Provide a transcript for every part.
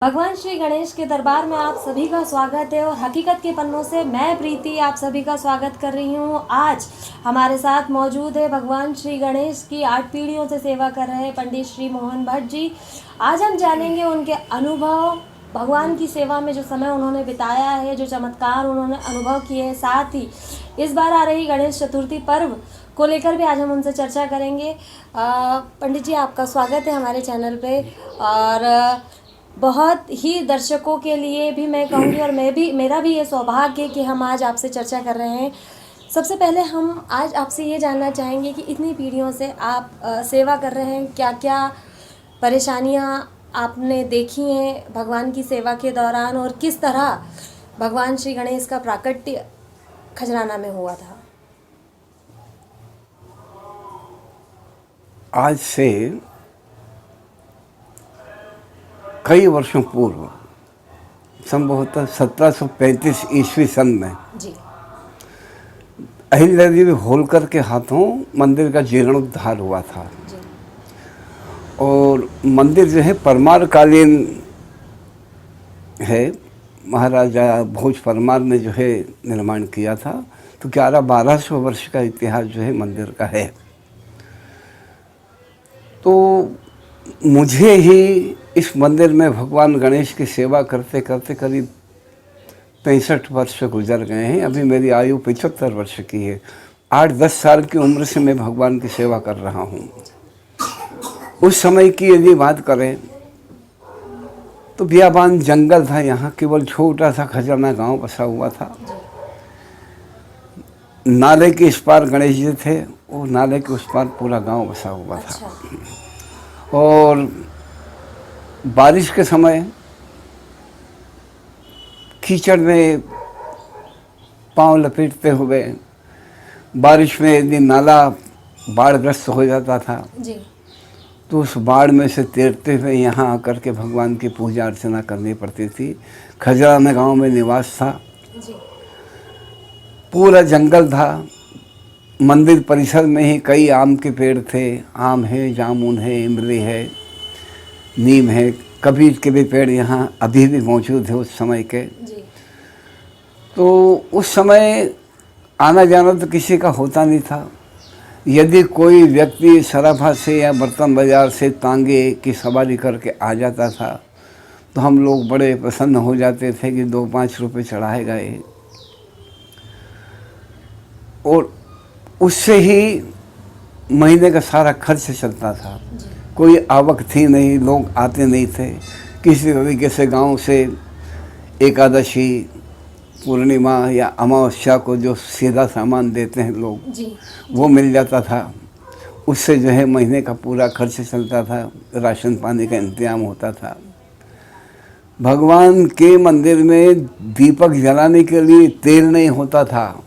भगवान श्री गणेश के दरबार में आप सभी का स्वागत है और हकीकत के पन्नों से मैं प्रीति आप सभी का स्वागत कर रही हूँ। आज हमारे साथ मौजूद है भगवान श्री गणेश की 8 पीढ़ियों से सेवा कर रहे पंडित श्री मोहन भट्ट जी। आज हम जानेंगे उनके अनुभव, भगवान की सेवा में जो समय उन्होंने बिताया है, जो चमत्कार उन्होंने अनुभव किए हैं। साथ ही इस बार आ रही गणेश चतुर्थी पर्व को लेकर भी आज हम उनसे चर्चा करेंगे। पंडित जी, आपका स्वागत है हमारे चैनल पे। और बहुत ही दर्शकों के लिए भी मैं कहूँगी और मेरा भी ये सौभाग्य है कि हम आज आपसे चर्चा कर रहे हैं। सबसे पहले हम आज आपसे ये जानना चाहेंगे कि इतनी पीढ़ियों से आप सेवा कर रहे हैं, क्या क्या परेशानियाँ आपने देखी हैं भगवान की सेवा के दौरान और किस तरह भगवान श्री गणेश का प्राकट्य खजराना में हुआ था? आज से कई वर्षों पूर्व संभवतः 1735 ईस्वी सन में जी अहिल्या देवी होलकर के हाथों मंदिर का जीर्णोद्धार हुआ था। जी और मंदिर जो है परमार कालीन है, महाराजा भोज परमार ने जो है निर्माण किया था। तो 1100-1200 वर्ष का इतिहास जो है मंदिर का है। तो मुझे ही इस मंदिर में भगवान गणेश की सेवा करते करते करीब 65 वर्ष गुजर गए हैं। अभी मेरी आयु 75 वर्ष की है। 8-10 साल की उम्र से मैं भगवान की सेवा कर रहा हूँ। उस समय की यदि बात करें तो बियाबान जंगल था, यहाँ केवल छोटा सा खजराना गांव बसा हुआ था। नाले के इस पार गणेश जी थे और नाले के उस पार पूरा गांव बसा हुआ था। और बारिश के समय कीचड़ में पांव लपेटते हुए बारिश में यदि नाला बाढ़ग्रस्त हो जाता था जी तो उस बाढ़ में से तैरते हुए यहाँ आकर के भगवान की पूजा अर्चना करनी पड़ती थी। खजराना गांव में निवास था, जी पूरा जंगल था। मंदिर परिसर में ही कई आम के पेड़ थे, आम है, जामुन है, इमली है, नीम है, कबीर के भी पेड़ यहाँ अभी भी मौजूद है उस समय के। जी तो उस समय आना जाना तो किसी का होता नहीं था। यदि कोई व्यक्ति सराफा से या बर्तन बाजार से तांगे की सवारी करके आ जाता था तो हम लोग बड़े प्रसन्न हो जाते थे कि 2-5 रुपये चढ़ाए गए। और उससे ही महीने का सारा खर्च चलता था। कोई आवक थी नहीं, लोग आते नहीं थे। किसी तरीके से गांव से एकादशी, पूर्णिमा या अमावस्या को जो सीधा सामान देते हैं लोग, जी वो मिल जाता था। उससे जो है महीने का पूरा खर्च चलता था, राशन पानी का इंतजाम होता था। भगवान के मंदिर में दीपक जलाने के लिए तेल नहीं होता था।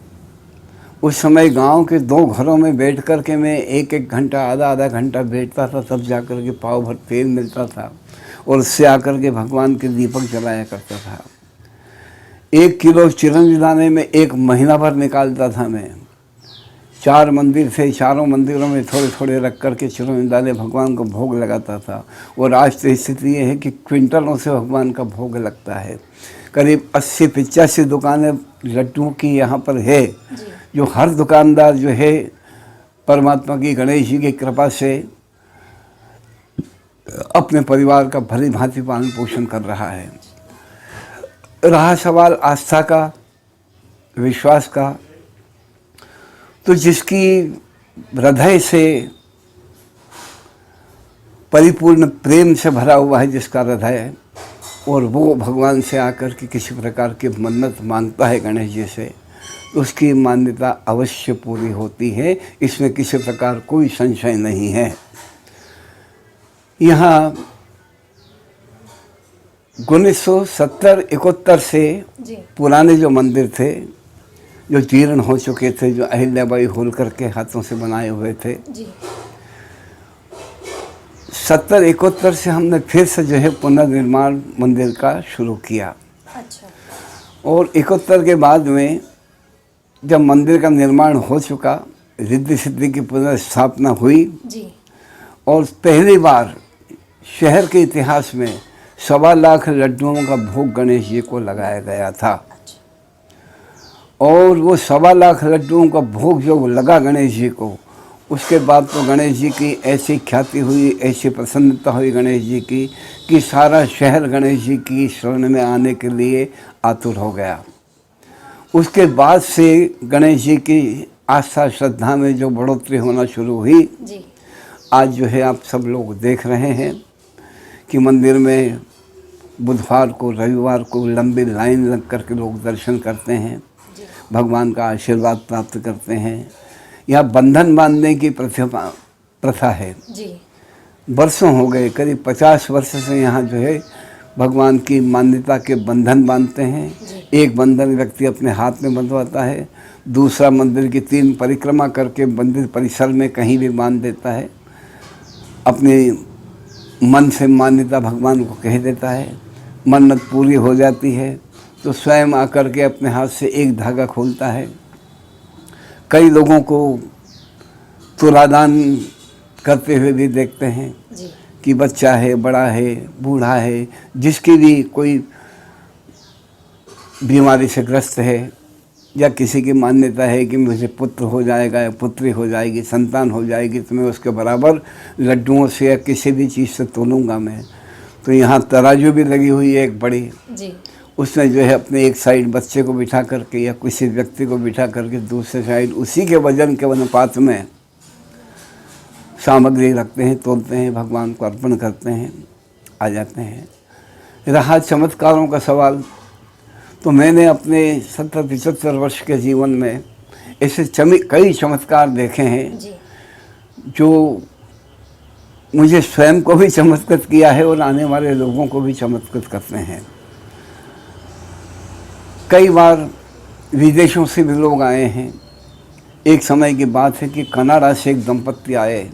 उस समय गांव के 2 घरों में बैठ कर के मैं 1-1 घंटा, आधा घंटा बैठता था, तब जा कर के पाव भर तेल मिलता था और उससे आकर के भगवान के दीपक जलाया करता था। 1 किलो चिरंजी लाने में 1 महीना भर निकालता था मैं। 4 मंदिर थे, चारों मंदिरों में थोड़े थोड़े रख कर के चिरंजी दाने भगवान को भोग लगाता था। और आज तो स्थिति ये है कि क्विंटलों से भगवान का भोग लगता है। करीब 80-85 दुकानें लड्डुओं की यहाँ पर है, जो हर दुकानदार जो है परमात्मा की, गणेश जी की कृपा से अपने परिवार का भली भांति पालन पोषण कर रहा है। रहा सवाल आस्था का, विश्वास का, तो जिसकी हृदय से परिपूर्ण प्रेम से भरा हुआ है जिसका हृदय, और वो भगवान से आकर के किसी प्रकार की मन्नत मांगता है गणेश जी से, तो उसकी मान्यता अवश्य पूरी होती है। इसमें किसी प्रकार कोई संशय नहीं है। यहाँ 1970-71 से पुराने जो मंदिर थे, जो जीर्ण हो चुके थे, जो अहिल्याबाई होलकर के हाथों से बनाए हुए थे, 70-71 से हमने फिर से जो है पुनर्निर्माण मंदिर का शुरू किया। अच्छा। और 71 के बाद में जब मंदिर का निर्माण हो चुका, रिद्धि सिद्धि की पुनर्स्थापना हुई जी और पहली बार शहर के इतिहास में 1.25 लाख लड्डुओं का भोग गणेश जी को लगाया गया था। अच्छा। और वो 1.25 लाख लड्डुओं का भोग जो लगा गणेश जी को, उसके बाद तो गणेश जी की ऐसी ख्याति हुई, ऐसी प्रसन्नता हुई गणेश जी की कि सारा शहर गणेश जी की शरण में आने के लिए आतुर हो गया। उसके बाद से गणेश जी की आस्था श्रद्धा में जो बढ़ोतरी होना शुरू हुई जी। आज जो है आप सब लोग देख रहे हैं कि मंदिर में बुधवार को रविवार को लंबी लाइन लग कर के लोग दर्शन करते हैं, भगवान का आशीर्वाद प्राप्त करते हैं। यहाँ बंधन बांधने की प्रथा है। जी। वर्षों हो गए, करीब 50 वर्ष से यहाँ जो है भगवान की मान्यता के बंधन बांधते हैं। एक बंधन व्यक्ति अपने हाथ में बंधवाता है, दूसरा मंदिर की 3 परिक्रमा करके मंदिर परिसर में कहीं भी बांध देता है, अपने मन से मान्यता भगवान को कह देता है, मन्नत पूरी हो जाती है तो स्वयं आकर के अपने हाथ से एक धागा खोलता है। कई लोगों को तुलादान करते हुए भी देखते हैं जी। कि बच्चा है, बड़ा है, बूढ़ा है, जिसकी भी कोई बीमारी से ग्रस्त है या किसी की मान्यता है कि मुझे पुत्र हो जाएगा या पुत्री हो जाएगी, संतान हो जाएगी, तो मैं उसके बराबर लड्डुओं से या किसी भी चीज़ से तोलूँगा मैं। तो यहाँ तराजू भी लगी हुई है एक बड़ी जी। उसमें जो है अपने एक साइड बच्चे को बिठा करके या किसी व्यक्ति को बिठा करके दूसरे साइड उसी के वजन के अनुपात में सामग्री रखते हैं, तोलते हैं, भगवान को अर्पण करते हैं, आ जाते हैं। रहा चमत्कारों का सवाल, तो मैंने अपने 70-75 वर्ष के जीवन में ऐसे कई चमत्कार देखे हैं जी। जो मुझे स्वयं को भी चमत्कृत किया है और आने वाले लोगों को भी चमत्कृत करते हैं। कई बार विदेशों से भी लोग आए हैं। एक समय की बात है कि कनाडा से एक दंपत्ति आए,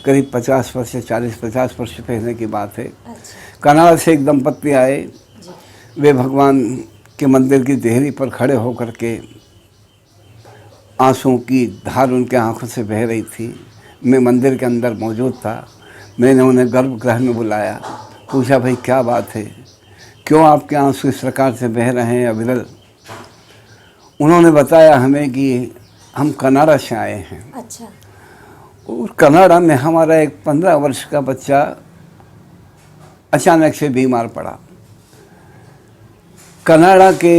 करीब 50 वर्ष से 40-50 वर्ष पहले की बात है। अच्छा। कनाडा से एक दंपत्ति आए, जी। वे भगवान के मंदिर की देहरी पर खड़े होकर के आंसुओं की धार उनके आंखों से बह रही थी। मैं मंदिर के अंदर मौजूद था। मैंने उन्हें गर्भगृह में बुलाया, पूछा भाई क्या बात है, क्यों आपके आंसू इस प्रकार से बह रहे हैं अविरल। उन्होंने बताया हमें कि हम कनाडा से आए हैं। अच्छा। और कनाडा में हमारा एक 15 वर्ष का बच्चा अचानक से बीमार पड़ा। कनाडा के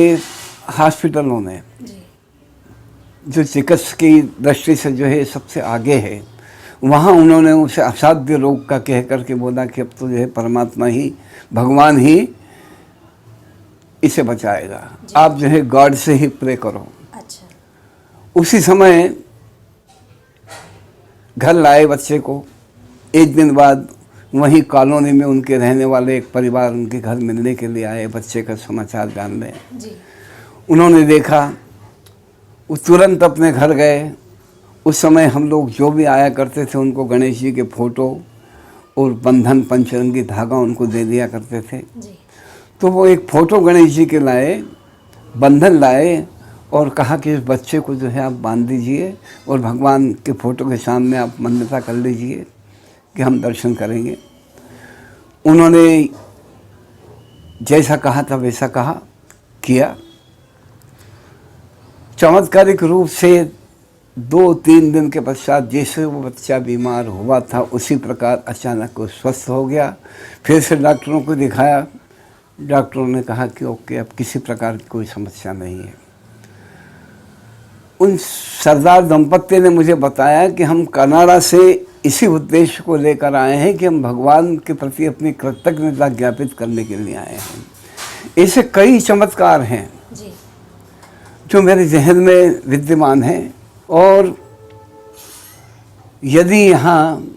हॉस्पिटलों में जो चिकित्सा की दृष्टि से जो है सबसे आगे है, वहाँ उन्होंने उसे असाध्य रोग का कह करके बोला कि अब तो जो है परमात्मा ही, भगवान ही इसे बचाएगा, आप जो है गॉड से ही प्रे करो। अच्छा। उसी समय घर लाए बच्चे को। एक दिन बाद वहीं कॉलोनी में उनके रहने वाले एक परिवार उनके घर मिलने के लिए आए, बच्चे का समाचार जानने। जी। उन्होंने देखा, वो तुरंत अपने घर गए। उस समय हम लोग जो भी आया करते थे उनको गणेश जी के फोटो और बंधन पंचरंगी धागा उनको दे दिया करते थे। जी। तो वो एक फ़ोटो गणेश जी के लाए, बंधन लाए और कहा कि इस बच्चे को जो है आप बांध दीजिए और भगवान के फ़ोटो के सामने आप मान्यता कर लीजिए कि हम दर्शन करेंगे। उन्होंने जैसा कहा था वैसा किया। चमत्कारिक रूप से 2-3 दिन के पश्चात जैसे वो बच्चा बीमार हुआ था उसी प्रकार अचानक वो स्वस्थ हो गया। फिर से डॉक्टरों को दिखाया, डॉक्टरों ने कहा कि ओके, अब किसी प्रकार की कोई समस्या नहीं है। उन सरदार दंपत्ति ने मुझे बताया कि हम कनाडा से इसी उद्देश्य को लेकर आए हैं कि हम भगवान के प्रति अपनी कृतज्ञता ज्ञापित करने के लिए आए हैं। ऐसे कई चमत्कार हैं जी। जो मेरे जहन में विद्यमान हैं। और यदि यहाँ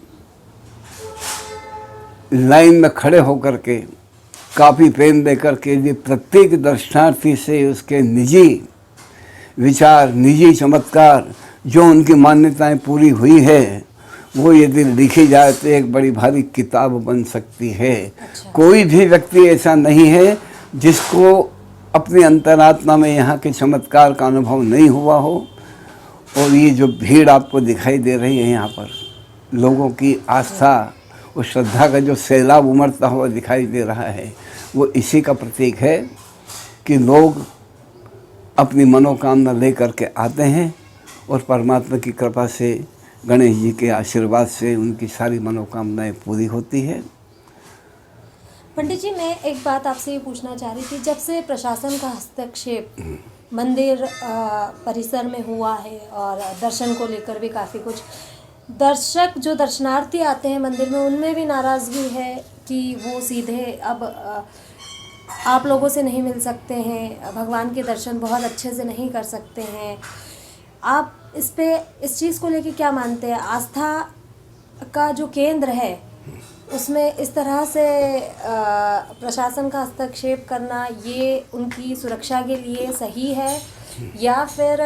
लाइन में खड़े होकर के काफ़ी पेन दे करके यदि प्रत्येक दर्शनार्थी से उसके निजी विचार, निजी चमत्कार, जो उनकी मान्यताएं पूरी हुई है, वो यदि लिखी जाए तो एक बड़ी भारी किताब बन सकती है। अच्छा। कोई भी व्यक्ति ऐसा नहीं है जिसको अपनी अंतरात्मा में यहाँ के चमत्कार का अनुभव नहीं हुआ हो। और ये जो भीड़ आपको दिखाई दे रही है यहाँ पर, लोगों की आस्था उस श्रद्धा का जो सैलाब उमड़ता हुआ दिखाई दे रहा है, वो इसी का प्रतीक है कि लोग अपनी मनोकामना लेकर के आते हैं और परमात्मा की कृपा से, गणेश जी के आशीर्वाद से उनकी सारी मनोकामनाएं पूरी होती है। पंडित जी, मैं एक बात आपसे ये पूछना चाह रही थी, जब से प्रशासन का हस्तक्षेप मंदिर परिसर में हुआ है और दर्शन को लेकर भी काफ़ी कुछ, दर्शक जो दर्शनार्थी आते हैं मंदिर में, उनमें भी नाराज़गी है कि वो सीधे अब आप लोगों से नहीं मिल सकते हैं, भगवान के दर्शन बहुत अच्छे से नहीं कर सकते हैं। आप इस चीज़ को लेके क्या मानते हैं? आस्था का जो केंद्र है उसमें इस तरह से प्रशासन का हस्तक्षेप करना, ये उनकी सुरक्षा के लिए सही है या फिर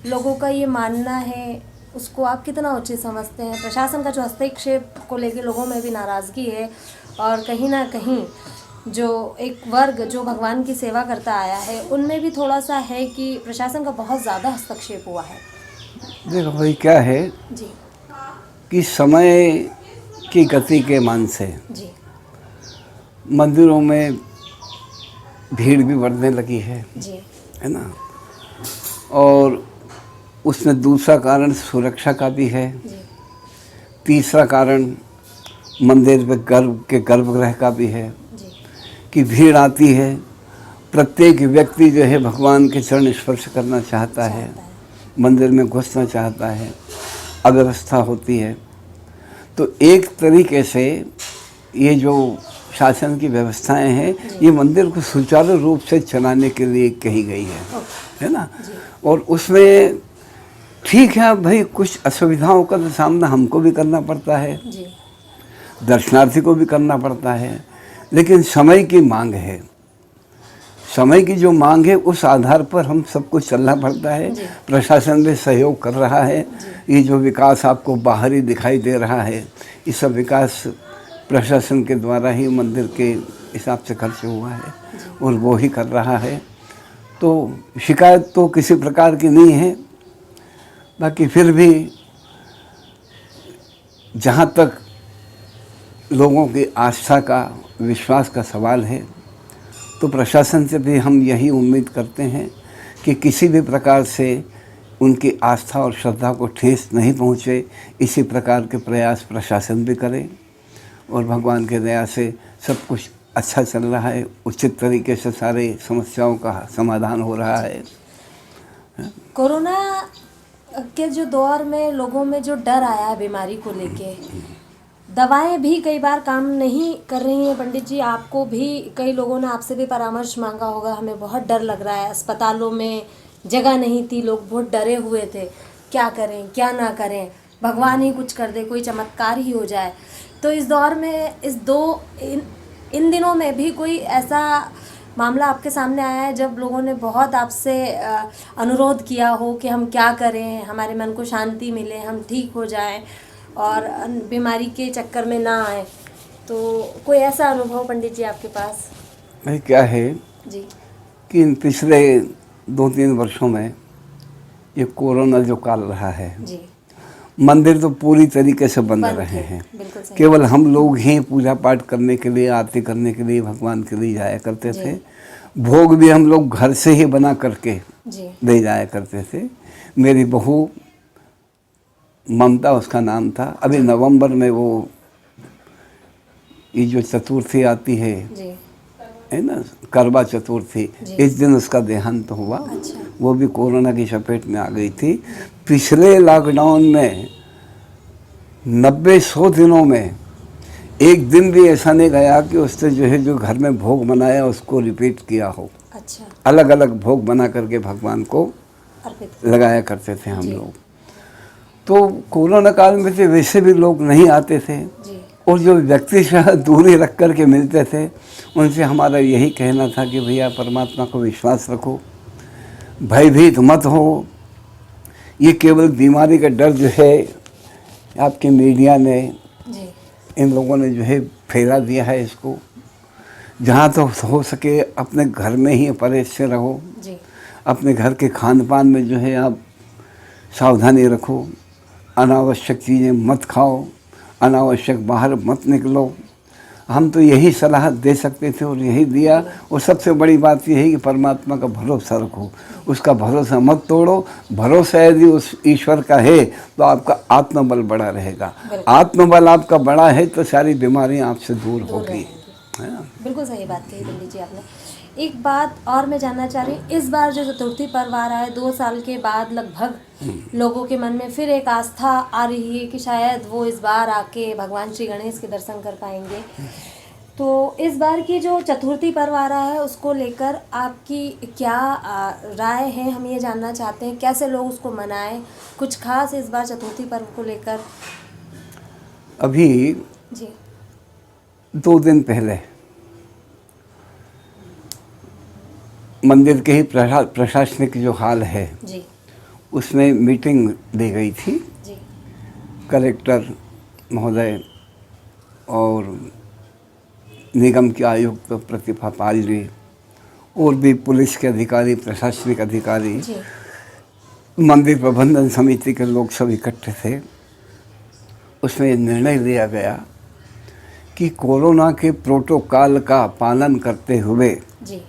लोगों का ये मानना है, उसको आप कितना उचित समझते हैं? प्रशासन का जो हस्तक्षेप को लेके लोगों में भी नाराज़गी है और कहीं ना कहीं जो एक वर्ग जो भगवान की सेवा करता आया है, उनमें भी थोड़ा सा है कि प्रशासन का बहुत ज़्यादा हस्तक्षेप हुआ है। देखो भाई, क्या है जी कि समय की गति के मान से जी मंदिरों में भीड़ भी बढ़ने लगी है ना। और उसमें दूसरा कारण सुरक्षा का भी है, तीसरा कारण मंदिर में गर्भगृह का भी है कि भीड़ आती है, प्रत्येक व्यक्ति जो है भगवान के चरण स्पर्श करना चाहता है, मंदिर में घुसना चाहता है, अव्यवस्था होती है। तो एक तरीके से ये जो शासन की व्यवस्थाएं हैं, ये मंदिर को सुचारू रूप से चलाने के लिए कही गई है ना। और उसमें ठीक है भाई, कुछ असुविधाओं का तो सामना हमको भी करना पड़ता है, दर्शनार्थी को भी करना पड़ता है, लेकिन समय की मांग है। समय की जो मांग है उस आधार पर हम सबको चलना पड़ता है। प्रशासन भी सहयोग कर रहा है। ये जो विकास आपको बाहरी दिखाई दे रहा है, ये सब विकास प्रशासन के द्वारा ही मंदिर के हिसाब से खर्च हुआ है और वो ही कर रहा है। तो शिकायत तो किसी प्रकार की नहीं है। बाकी फिर भी जहाँ तक लोगों की आस्था का, विश्वास का सवाल है, तो प्रशासन से भी हम यही उम्मीद करते हैं कि किसी भी प्रकार से उनकी आस्था और श्रद्धा को ठेस नहीं पहुँचे। इसी प्रकार के प्रयास प्रशासन भी करे और भगवान के दया से सब कुछ अच्छा चल रहा है, उचित तरीके से सारे समस्याओं का समाधान हो रहा है। कोरोना के जो दौर में लोगों में जो डर आया है बीमारी को लेके, दवाएं भी कई बार काम नहीं कर रही हैं। पंडित जी, आपको भी कई लोगों ने आपसे भी परामर्श मांगा होगा, हमें बहुत डर लग रहा है, अस्पतालों में जगह नहीं थी, लोग बहुत डरे हुए थे, क्या करें क्या ना करें, भगवान ही कुछ कर दे, कोई चमत्कार ही हो जाए। तो इस दौर में इन दिनों में भी कोई ऐसा मामला आपके सामने आया है जब लोगों ने बहुत आपसे अनुरोध किया हो कि हम क्या करें, हमारे मन को शांति मिले, हम ठीक हो जाएं और बीमारी के चक्कर में ना आए? तो कोई ऐसा अनुभव पंडित जी आपके पास? भाई क्या है जी कि इन पिछले 2-3 वर्षों में ये कोरोना जो काल रहा है जी, मंदिर तो पूरी तरीके से बंद रहे हैं। केवल हम लोग ही पूजा पाठ करने के लिए, आरती करने के लिए, भगवान के लिए जाया करते थे। भोग भी हम लोग घर से ही बना करके ले जाया करते थे। मेरी बहू ममता उसका नाम था, अभी नवंबर में वो ये जो चतुर्थी आती है ना, करवा चतुर्थी, इस दिन उसका देहांत हुआ। अच्छा। वो भी कोरोना की चपेट में आ गई थी। पिछले लॉकडाउन में 90-100 दिनों में एक दिन भी ऐसा नहीं गया कि उसने जो घर में भोग बनाया उसको रिपीट किया हो। अच्छा। अलग अलग भोग बना करके भगवान को लगाया करते थे हम लोग। तो कोरोना काल में तो वैसे भी लोग नहीं आते थे और जो व्यक्ति से दूरी रख कर के मिलते थे, उनसे हमारा यही कहना था कि भैया परमात्मा को विश्वास रखो, भयभीत मत हो। ये केवल बीमारी का डर जो है आपके मीडिया ने, इन लोगों ने जो है फैला दिया है इसको। जहाँ तो हो सके अपने घर में ही परहेज से रहो, अपने घर के खान पान में जो है आप सावधानी रखो, अनावश्यक चीज़ें मत खाओ, अनावश्यक बाहर मत निकलो। हम तो यही सलाह दे सकते थे और यही दिया। और सबसे बड़ी बात यह है कि परमात्मा का भरोसा रखो, उसका भरोसा मत तोड़ो। भरोसा यदि उस ईश्वर का है तो आपका आत्मबल बड़ा रहेगा। आत्मबल आपका बड़ा है तो सारी बीमारियां आपसे दूर होगी, है ना। बिल्कुल सही बात कही पंडित जी आपने। एक बात और मैं जानना चाह रही हूँ, इस बार जो चतुर्थी पर्व आ रहा है 2 साल के बाद लगभग लोगों के मन में फिर एक आस्था आ रही है कि शायद वो इस बार आके भगवान श्री गणेश के दर्शन कर पाएंगे। तो इस बार की जो चतुर्थी पर्व आ रहा है उसको लेकर आपकी क्या राय है, हम ये जानना चाहते हैं। कैसे लोग उसको मनाएं, कुछ खास इस बार चतुर्थी पर्व को लेकर? अभी जी 2 दिन पहले मंदिर के ही प्रशासनिक जो हाल है जी उसमें मीटिंग दी गई थी। जी कलेक्टर महोदय और निगम के आयुक्त प्रतिभा पाल जी और भी पुलिस के अधिकारी, प्रशासनिक अधिकारी, जी मंदिर प्रबंधन समिति के लोग सब इकट्ठे थे। उसमें निर्णय लिया गया कि कोरोना के प्रोटोकॉल का पालन करते हुए जी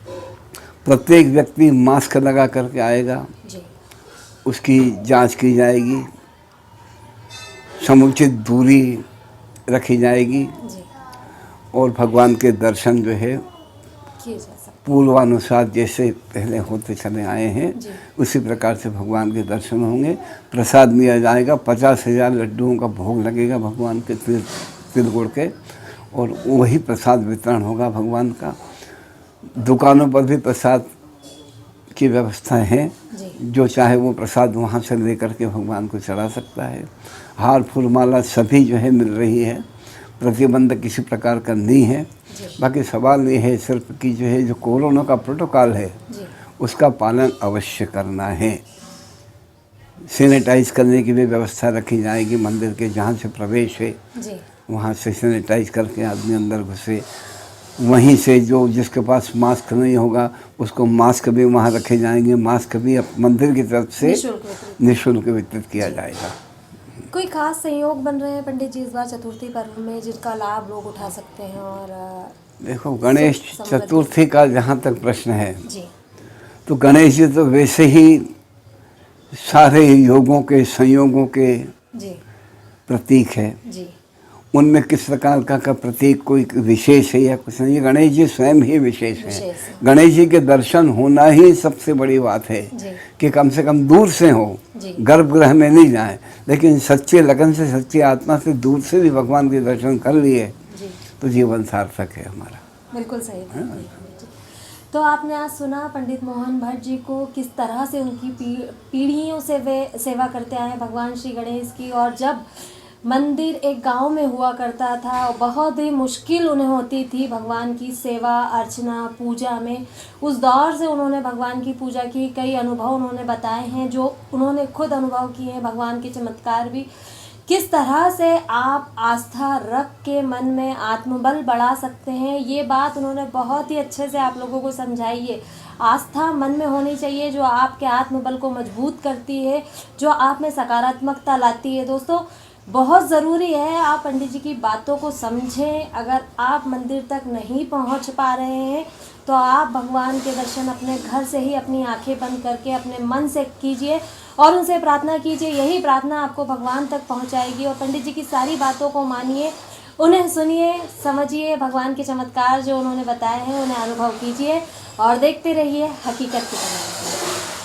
प्रत्येक व्यक्ति मास्क लगा करके आएगा, जी उसकी जांच की जाएगी, समुचित दूरी रखी जाएगी जी और भगवान के दर्शन जो है किए जा सकते। पूर्वानुसार जैसे पहले होते चले आए हैं जी उसी प्रकार से भगवान के दर्शन होंगे। प्रसाद दिया जाएगा, 50,000 लड्डुओं का भोग लगेगा भगवान के तिल गुड़ के, और वही प्रसाद वितरण होगा भगवान का। दुकानों पर भी प्रसाद की व्यवस्था है, जी जो चाहे वो प्रसाद वहाँ से लेकर के भगवान को चढ़ा सकता है। हार फूल माला सभी जो है मिल रही है, प्रतिबंध किसी प्रकार का नहीं है। बाकी सवाल ये है सिर्फ कि जो है जो कोरोना का प्रोटोकॉल है जी उसका पालन अवश्य करना है। सैनिटाइज करने की भी व्यवस्था रखी जाएगी। मंदिर के जहाँ से प्रवेश है जी वहाँ से सैनिटाइज करके आदमी अंदर घुसे। वहीं से जो जिसके पास मास्क नहीं होगा उसको मास्क भी वहाँ रखे जाएंगे। मास्क भी मंदिर की तरफ से निःशुल्क वितरित किया जाएगा। कोई खास संयोग बन रहे हैं पंडित जी इस बार चतुर्थी पर्व में जिनका लाभ लोग उठा सकते हैं? और देखो, गणेश चतुर्थी का जहाँ तक प्रश्न है जी तो गणेश जी तो वैसे ही सारे योगों के, संयोगों के जी प्रतीक है। जी उनमें किस प्रकार का प्रतीक कोई विशेष है या कुछ नहीं। गणेश जी स्वयं ही विशेष है। गणेश जी के दर्शन होना ही सबसे बड़ी बात है जी कि कम से कम दूर से हो, जी गर्भगृह में नहीं जाए, लेकिन सच्चे लगन से, सच्ची आत्मा से दूर से भी भगवान के दर्शन कर लिए जी तो जीवन सार्थक है हमारा। बिल्कुल सही बात कही पंडित जी। तो आपने आज सुना पंडित मोहन भट्ट जी को किस तरह से उनकी पीढ़ियों से वे सेवा करते आए हैं भगवान श्री गणेश की। और जब मंदिर एक गांव में हुआ करता था, बहुत ही मुश्किल उन्हें होती थी भगवान की सेवा अर्चना पूजा में। उस दौर से उन्होंने भगवान की पूजा की, कई अनुभव उन्होंने बताए हैं जो उन्होंने खुद अनुभव किए हैं, भगवान के चमत्कार भी। किस तरह से आप आस्था रख के मन में आत्मबल बढ़ा सकते हैं, ये बात उन्होंने बहुत ही अच्छे से आप लोगों को समझाई है। आस्था मन में होनी चाहिए जो आपके आत्मबल को मजबूत करती है, जो आप में सकारात्मकता लाती है। दोस्तों, बहुत ज़रूरी है आप पंडित जी की बातों को समझें। अगर आप मंदिर तक नहीं पहुंच पा रहे हैं तो आप भगवान के दर्शन अपने घर से ही अपनी आंखें बंद करके अपने मन से कीजिए और उनसे प्रार्थना कीजिए। यही प्रार्थना आपको भगवान तक पहुंचाएगी। और पंडित जी की सारी बातों को मानिए, उन्हें सुनिए, समझिए, भगवान के चमत्कार जो उन्होंने बताए हैं उन्हें अनुभव कीजिए और देखते रहिए हकीकत की तरह।